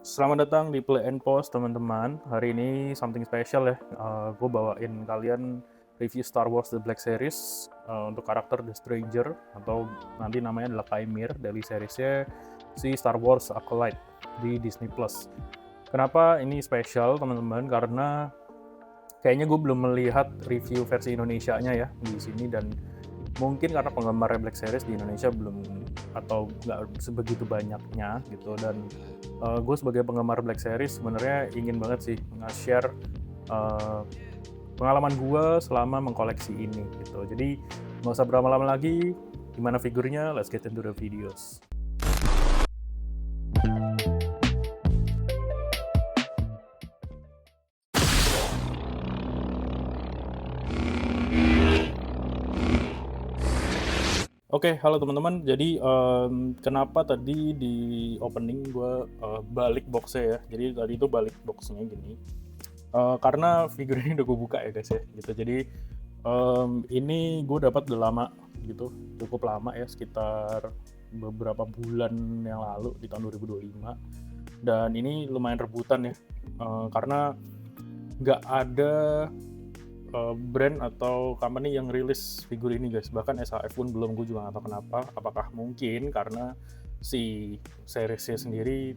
Selamat datang di Play and Pause teman-teman. Hari ini something special ya. Gue bawain kalian review Star Wars The Black Series untuk karakter The Stranger atau nanti namanya adalah Kaimir dari seriesnya si Star Wars Acolyte di Disney Plus. Kenapa ini spesial teman-teman? Karena kayaknya gue belum melihat review versi Indonesianya ya di sini, dan mungkin karena penggemar Black Series di Indonesia belum atau nggak sebegitu banyaknya gitu. Dan gue sebagai penggemar Black Series sebenarnya ingin banget sih nge-share uh, pengalaman gue selama mengkoleksi ini gitu. Jadi nggak usah berlama-lama lagi, gimana figurnya, let's get into the videos. Oke, halo teman-teman. Jadi kenapa tadi di opening gue balik boxnya ya? Jadi tadi itu balik boxnya gini. Karena figur ini udah gue buka ya guys ya, gitu. Jadi ini gue dapat udah lama gitu, cukup lama ya, sekitar beberapa bulan yang lalu di tahun 2025. Dan ini lumayan rebutan ya, karena nggak ada brand atau company yang rilis figur ini guys. Bahkan SHF pun belum, gue juga nggak tahu kenapa. Apakah mungkin karena si seriesnya sendiri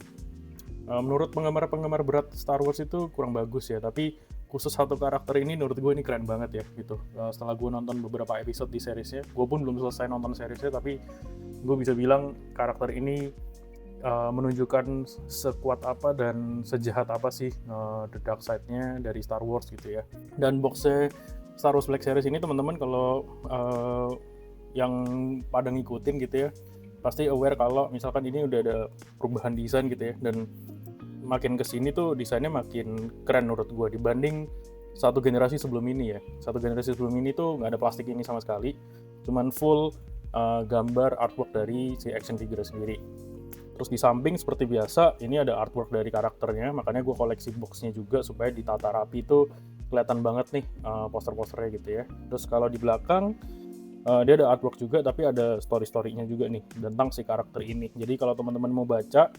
menurut penggemar berat Star Wars itu kurang bagus ya, tapi khusus satu karakter ini menurut gue ini keren banget ya gitu. Setelah gue nonton beberapa episode di seriesnya, gue pun belum selesai nonton seriesnya, tapi gue bisa bilang karakter ini menunjukkan sekuat apa dan sejahat apa sih the dark side-nya dari Star Wars gitu ya. Dan boxnya Star Wars Black Series ini teman-teman, kalau yang pada ngikutin gitu ya, pasti aware kalau misalkan ini udah ada perubahan desain gitu ya, dan makin kesini tuh desainnya makin keren menurut gue dibanding satu generasi sebelum ini ya. Satu generasi sebelum ini tuh nggak ada plastik ini sama sekali, cuman full gambar artwork dari si action figure sendiri. Terus di samping seperti biasa ini ada artwork dari karakternya, makanya gue koleksi boxnya juga supaya ditata rapi tuh kelihatan banget nih poster-posternya gitu ya. Terus kalau di belakang dia ada artwork juga, tapi ada story-storynya juga nih tentang si karakter ini. Jadi kalau teman-teman mau baca,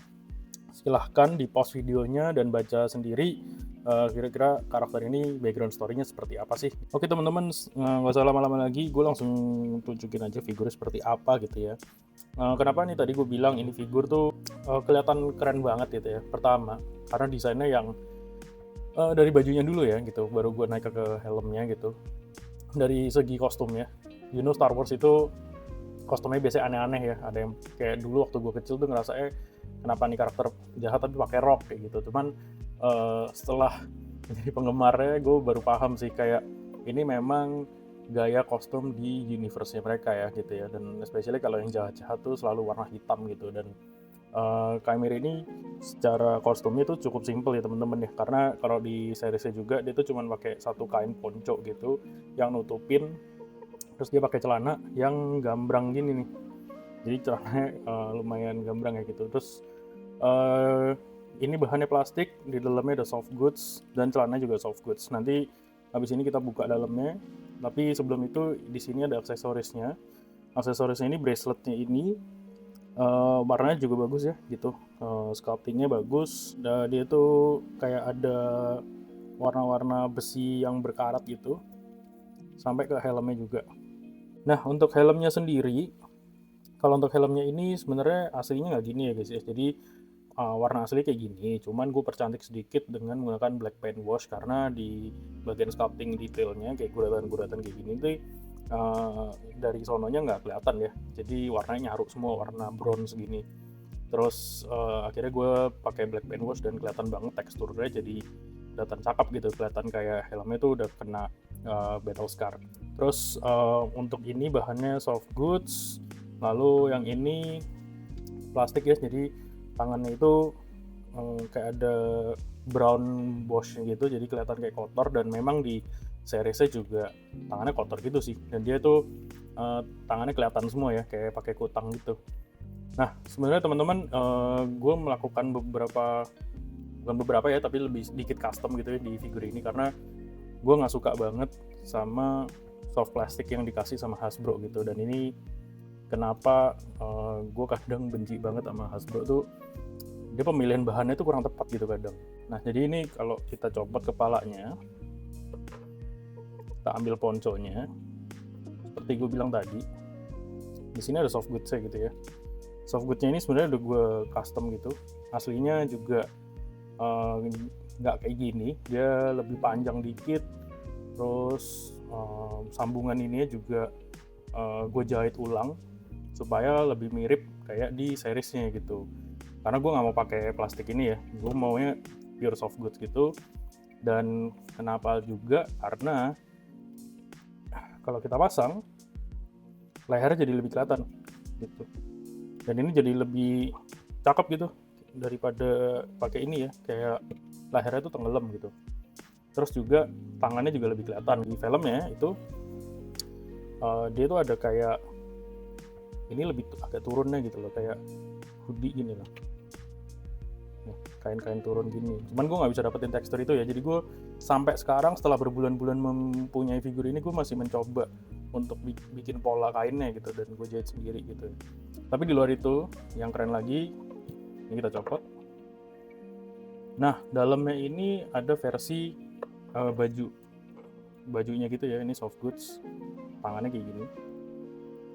silahkan di pause videonya dan baca sendiri kira-kira karakter ini background story-nya seperti apa sih. Oke teman-teman, nggak usah lama-lama lagi, gue langsung tunjukin aja figurnya seperti apa gitu ya. Kenapa nih tadi gue bilang ini figur tuh kelihatan keren banget gitu ya. Pertama, karena desainnya yang dari bajunya dulu ya gitu, baru gue naik ke helmnya gitu. Dari segi kostumnya, Star Wars itu kostumnya biasanya aneh-aneh ya. Ada yang kayak dulu waktu gue kecil tuh ngerasa kenapa nih karakter jahat tapi pakai rok kayak gitu. Cuman setelah jadi penggemarnya gue baru paham sih, kayak ini memang gaya kostum di universe-nya mereka ya gitu ya. Dan especially kalau yang jahat-jahat tuh selalu warna hitam gitu. Dan Kaimir ini secara kostumnya tuh cukup simple ya teman-teman ya, karena kalau di seriesnya juga dia tuh cuma pakai satu kain ponco gitu yang nutupin, terus dia pakai celana yang gambrang gini nih, jadi celananya lumayan gambrang ya gitu. Terus ini bahannya plastik, di dalamnya ada soft goods, dan celananya juga soft goods. Nanti habis ini kita buka dalamnya, tapi sebelum itu di sini ada aksesorisnya. Aksesorisnya ini, braceletnya ini warnanya juga bagus ya gitu, sculptingnya bagus. Dan dia tuh kayak ada warna-warna besi yang berkarat gitu sampai ke helmnya juga. Nah untuk helmnya sendiri, kalau untuk helmnya ini sebenarnya aslinya nggak gini ya guys ya. Jadi warna asli kayak gini, cuman gue percantik sedikit dengan menggunakan black paint wash, karena di bagian sculpting detailnya kayak guratan-guratan kayak gini tuh dari sononya nggak kelihatan ya, jadi warnanya nyaru semua, warna bronze gini. Terus akhirnya gue pakai black paint wash dan kelihatan banget teksturnya, jadi kelihatan cakep gitu, kelihatan kayak helmnya tuh udah kena battle scar. Terus untuk ini bahannya soft goods, lalu yang ini plastik ya, jadi tangannya itu kayak ada brown wash gitu, jadi kelihatan kayak kotor. Dan memang di seriesnya juga tangannya kotor gitu sih, dan dia tuh tangannya kelihatan semua ya, kayak pakai kutang gitu. Nah sebenarnya teman-teman, gue melakukan bukan beberapa ya, tapi lebih sedikit custom gitu ya di figur ini, karena gue nggak suka banget sama soft plastik yang dikasih sama Hasbro gitu. Dan ini kenapa gue kadang benci banget sama Hasbro tuh, dia pemilihan bahannya itu kurang tepat gitu kadang. Nah jadi ini kalau kita copot kepalanya, kita ambil ponconya, seperti gue bilang tadi, di sini ada soft goods-nya gitu ya. Soft goods-nya ini sebenarnya udah gue custom gitu. Aslinya juga nggak kayak gini, dia lebih panjang dikit. Terus sambungan ininya juga gue jahit ulang supaya lebih mirip kayak di seriesnya gitu. Karena gue nggak mau pakai plastik ini ya, gue maunya pure soft goods gitu. Dan kenapa juga karena kalau kita pasang lehernya jadi lebih kelihatan gitu, dan ini jadi lebih cakep gitu daripada pakai ini ya, kayak lehernya tuh tenggelam gitu. Terus juga tangannya juga lebih kelihatan. Di filmnya itu dia tuh ada kayak ini lebih agak turunnya gitu loh, kayak hoodie gini loh, kain-kain turun gini. Cuman gue nggak bisa dapetin tekstur itu ya, jadi gue sampai sekarang setelah berbulan-bulan mempunyai figur ini, gue masih mencoba untuk bikin pola kainnya gitu, dan gue jahit sendiri gitu. Tapi di luar itu yang keren lagi, ini kita copot. Nah dalamnya ini ada versi bajunya gitu ya, ini soft goods, tangannya kayak gini,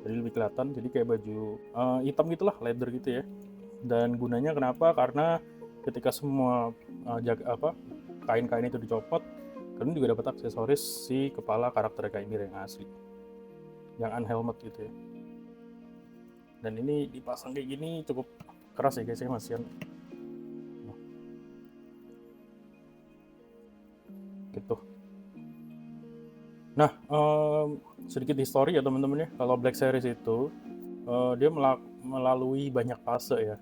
jadi lebih kelihatan, jadi kayak baju hitam gitulah, leather gitu ya. Dan gunanya kenapa? Karena ketika semua kain-kain itu dicopot, kalian juga dapat aksesoris si kepala karakter Kaimir yang asli, yang unhelmet gitu ya. Dan ini dipasang kayak gini cukup keras ya guys ya, masian. Gitu. Nah, sedikit histori ya teman-teman ya. Kalau Black Series itu dia melalui banyak fase ya.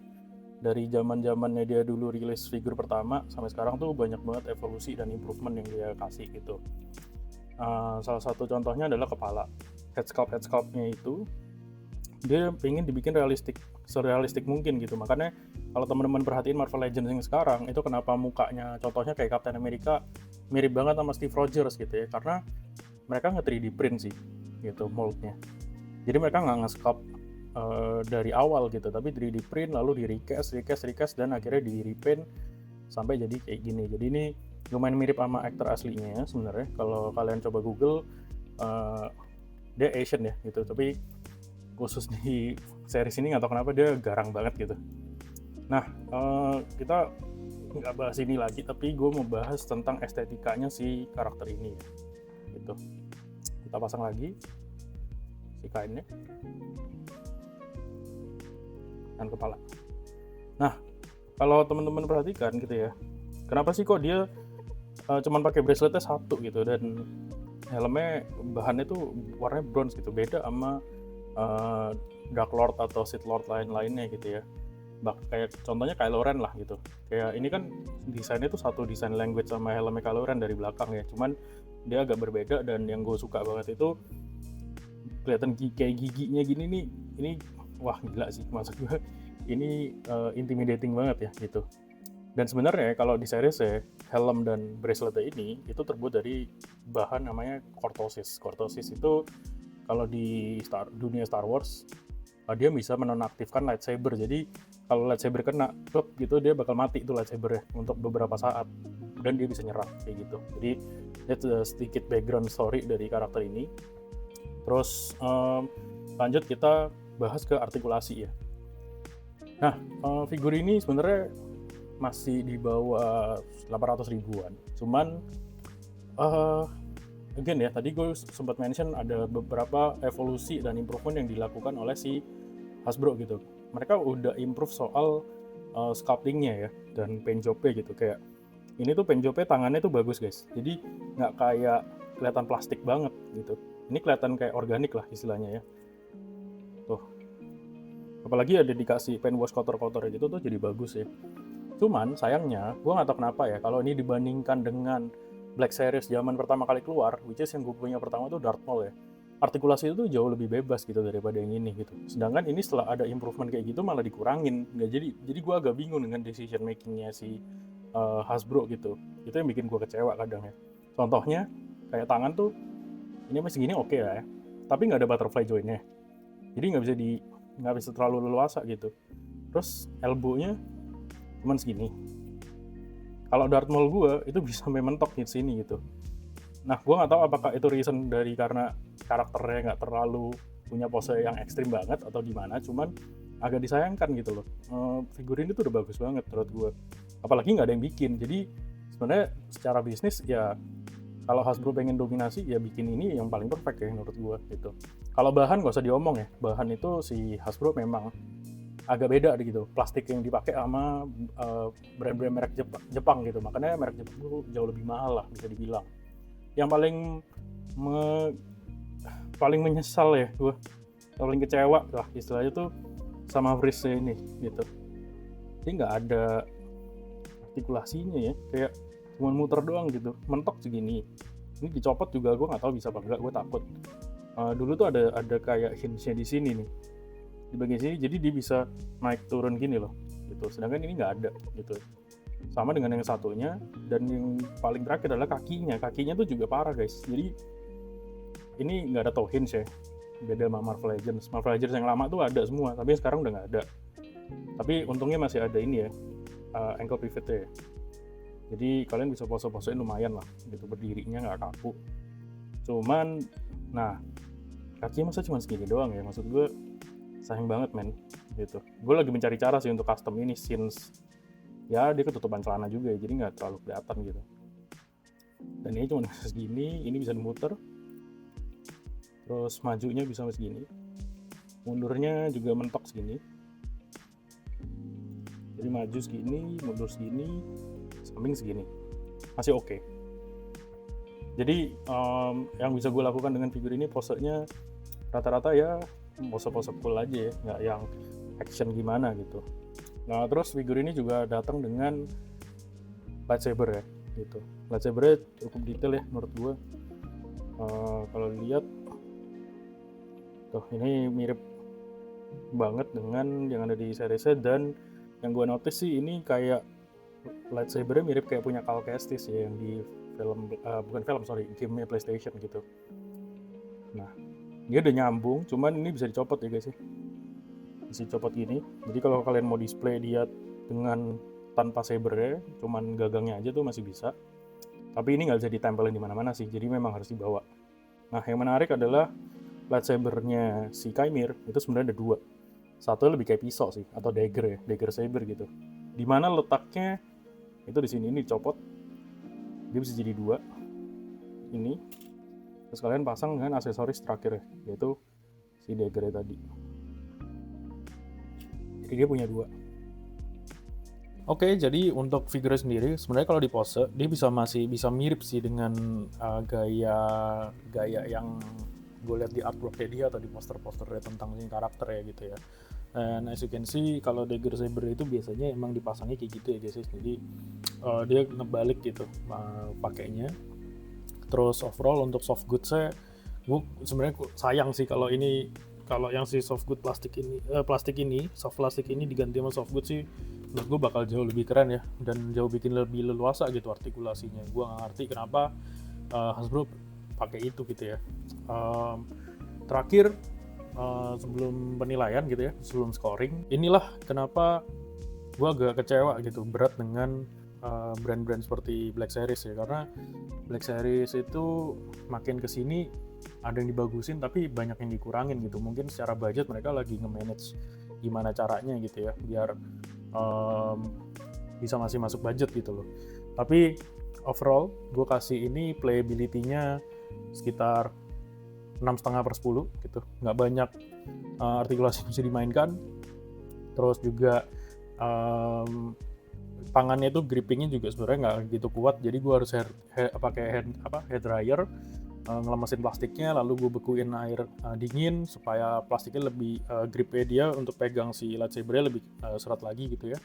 Dari zaman-zamannya dia dulu rilis figur pertama sampai sekarang tuh banyak banget evolusi dan improvement yang dia kasih gitu. Salah satu contohnya adalah kepala. Head sculpt-nya itu dia pengen dibikin serealistik mungkin gitu. Makanya kalau teman-teman perhatiin Marvel Legends yang sekarang itu, kenapa mukanya contohnya kayak Captain America mirip banget sama Steve Rogers gitu ya, karena mereka nge-3D print sih gitu moldnya. Jadi mereka nggak nge-sculpt dari awal gitu, tapi 3D print lalu di recast dan akhirnya di repaint sampai jadi kayak gini. Jadi ini lumayan mirip sama aktor aslinya sebenarnya. Kalau kalian coba Google, dia Asian ya gitu, tapi khusus di series ini nggak tahu kenapa dia garang banget gitu. Nah kita nggak bahas ini lagi, tapi gue mau bahas tentang estetikanya si karakter ini ya, gitu. Kita pasang lagi si kainnya dan kepala. Nah kalau teman-teman perhatikan gitu ya, kenapa sih kok dia cuman pakai braceletnya satu gitu, dan helmnya bahannya tuh warnanya bronze gitu, beda sama Dark Lord atau Sith Lord lain-lainnya gitu ya. Kayak contohnya Kylo Ren lah gitu. Kayak ini kan desainnya tuh satu desain language sama helmnya Kylo Ren dari belakang ya, cuman dia agak berbeda. Dan yang gue suka banget itu kelihatan kayak giginya gini nih, ini wah gila sih, maksud gue ini intimidating banget ya gitu. Dan sebenarnya kalau di series ya, helm dan bracelet ini itu terbuat dari bahan namanya cortosis. Cortosis itu kalau di dunia Star Wars, dia bisa menonaktifkan lightsaber. Jadi kalau lightsaber kena klub gitu, dia bakal mati itu lightsabernya untuk beberapa saat, dan dia bisa nyerah kayak gitu. Jadi that's sedikit background story dari karakter ini. Terus lanjut kita bahas ke artikulasi ya. Nah figur ini sebenarnya masih di bawah 800 ribuan. Cuman again ya, tadi gue sempat mention ada beberapa evolusi dan improvement yang dilakukan oleh si Hasbro gitu. Mereka udah improve soal sculptingnya ya, dan paint jobnya gitu. Kayak ini tuh paint jobnya tangannya tuh bagus guys, jadi nggak kayak kelihatan plastik banget gitu. Ini kelihatan kayak organik lah istilahnya ya. Tuh, apalagi ada dikasih paint wash kotor-kotor gitu tuh jadi bagus ya. Cuman sayangnya gue nggak tahu kenapa ya, kalau ini dibandingkan dengan Black Series zaman pertama kali keluar, which is yang gue punya pertama tuh Darth Maul ya, artikulasi itu jauh lebih bebas gitu daripada yang ini gitu. Sedangkan ini setelah ada improvement kayak gitu malah dikurangin. Nggak jadi gue agak bingung dengan decision makingnya si Hasbro gitu. Itu yang bikin gue kecewa kadang ya. Contohnya kayak tangan tuh ini masih gini oke lah ya, tapi nggak ada butterfly jointnya, jadi nggak bisa terlalu leluasa gitu. Terus elbow-nya cuman segini. Kalau Darth Maul gue itu bisa sampai mentok di sini gitu. Nah, gue nggak tahu apakah itu reason dari karena karakternya nggak terlalu punya pose yang ekstrim banget atau gimana, cuman agak disayangkan gitu loh. Figurin itu udah bagus banget menurut gue. Apalagi nggak ada yang bikin. Jadi sebenarnya secara bisnis ya, kalau Hasbro pengen dominasi ya bikin ini yang paling perfect ya menurut gue gitu. Kalau bahan nggak usah diomong ya, bahan itu si Hasbro memang agak beda gitu, plastik yang dipakai sama brand-brand merek Jepang gitu, makanya merek Jepang itu jauh lebih mahal lah bisa dibilang. Yang paling menyesal ya gue, paling kecewa lah istilahnya tuh sama wristnya ini gitu. Jadi nggak ada artikulasinya ya, kayak cuma muter doang gitu, mentok segini. Ini dicopot juga gue nggak tahu bisa apa enggak, gue takut. Dulu tuh ada kayak hinge-nya di sini nih, di bagian sini, jadi dia bisa naik turun gini loh gitu, sedangkan ini nggak ada gitu. Sama dengan yang satunya, dan yang paling terakhir adalah kakinya tuh juga parah guys. Jadi ini nggak ada toe hinge ya, beda sama Marvel Legends yang lama tuh ada semua, tapi sekarang udah nggak ada. Tapi untungnya masih ada ini ya, ankle pivot ya, jadi kalian bisa pose-posein lumayan lah gitu, berdirinya nggak kaku. Cuman nah, kakinya masa cuma segini doang ya, maksud gue sayang banget men gitu. Gue lagi mencari cara sih untuk custom ini, since ya dia ketutupan celana juga ya, jadi nggak terlalu kelihatan gitu. Dan ini cuma bisa segini, ini bisa dimuter, terus majunya bisa segini, mundurnya juga mentok segini. Jadi maju segini, mundur segini, samping segini, masih oke. Jadi yang bisa gue lakukan dengan figur ini, posenya rata-rata ya pose-pose cool aja ya, nggak yang action gimana gitu. Nah, terus figur ini juga datang dengan lightsaber ya gitu. Lightsabernya cukup detail ya menurut gue. Kalau dilihat tuh, ini mirip banget dengan yang ada di seriesnya, dan yang gue notice sih ini kayak lightsabernya mirip kayak punya Cal Kestis ya, yang di gamenya PlayStation gitu. Nah, dia udah nyambung, cuman ini bisa dicopot ya guys ya, bisa dicopot gini. Jadi kalau kalian mau display dia dengan tanpa sabernya, cuman gagangnya aja tuh masih bisa. Tapi ini nggak bisa ditempelin di mana-mana sih, jadi memang harus dibawa. Nah, yang menarik adalah lightsabernya si Kaimir itu sebenarnya ada dua. Satu lebih kayak pisau sih, atau dagger ya, dagger saber gitu. Dimana letaknya itu di sini, ini dicopot, dia bisa jadi dua. Ini, terus kalian pasang dengan aksesoris terakhir ya, yaitu si daggernya tadi. Jadi dia punya dua. Oke, jadi untuk figurnya sendiri sebenarnya kalau di pose dia masih bisa mirip sih dengan gaya yang gue lihat di artworknya dia atau di poster-posternya tentang karakter ya gitu ya. And as you can see, kalau dagger saber itu biasanya emang dipasangnya kayak gitu ya guys. Jadi dia ngebalik gitu pakainya. Terus overall untuk soft goods-nya, gue sebenarnya sayang sih kalau yang si soft good soft plastik ini diganti sama soft good sih, menurut gue bakal jauh lebih keren ya, dan jauh bikin lebih leluasa gitu artikulasinya. Gue nggak ngerti kenapa Hasbro pakai itu gitu ya. Terakhir sebelum penilaian gitu ya, sebelum scoring, inilah kenapa gue agak kecewa gitu, berat dengan brand-brand seperti Black Series ya, karena Black Series itu makin kesini ada yang dibagusin tapi banyak yang dikurangin gitu. Mungkin secara budget mereka lagi nge-manage gimana caranya gitu ya, biar bisa masih masuk budget gitu loh. Tapi overall gue kasih ini playability-nya sekitar 6,5/10 gitu, nggak banyak artikulasi yang bisa dimainkan. Terus juga tangannya itu grippingnya juga sebenarnya nggak gitu kuat, jadi gue harus pakai hair dryer, ngelemesin plastiknya, lalu gue bekuin air dingin supaya plastiknya lebih gripnya dia untuk pegang si lightsaber-nya lebih serat lagi gitu ya.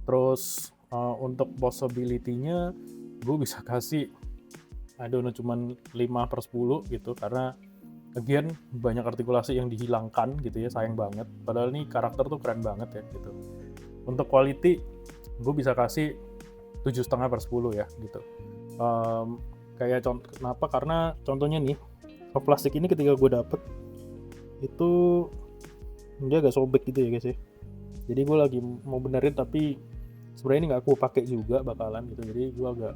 Terus untuk possibility-nya gue bisa kasih cuman 5/10 gitu, karena again banyak artikulasi yang dihilangkan gitu ya, sayang banget. Padahal ini karakter tuh keren banget ya gitu. Untuk quality gue bisa kasih 7,5/10 ya gitu. Kayak kenapa? Karena contohnya nih, plastik ini ketika gue dapet itu dia agak sobek gitu ya guys ya. Jadi gue lagi mau benerin tapi sebenarnya ini nggak aku pakai juga bakalan gitu, jadi gue agak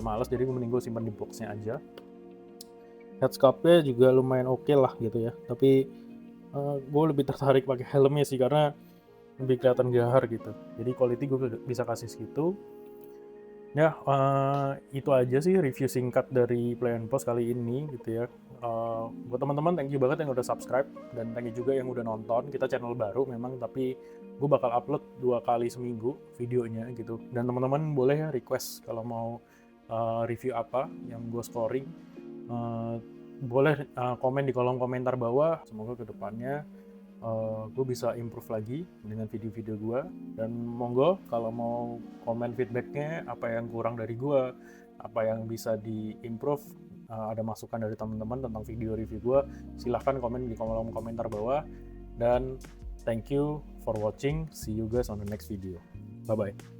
males, jadi mending gue simpan di boxnya aja. Headscarf-nya juga lumayan oke lah gitu ya, tapi gue lebih tertarik pakai helmnya sih karena lebih kelihatan gahar gitu, jadi quality gue bisa kasih segitu. Ya, itu aja sih review singkat dari Play and Pause kali ini gitu ya. Buat teman-teman, thank you banget yang udah subscribe, dan thank you juga yang udah nonton. Kita channel baru memang, tapi gue bakal upload 2 kali seminggu videonya gitu. Dan teman-teman boleh ya request kalau mau review apa yang gue scoring. Boleh komen di kolom komentar bawah. Semoga kedepannya gue bisa improve lagi dengan video-video gue, dan monggo kalau mau komen feedbacknya apa yang kurang dari gue, apa yang bisa di-improve, ada masukan dari teman-teman tentang video review gue, silahkan komen di kolom komentar bawah. Dan thank you for watching, see you guys on the next video, bye bye.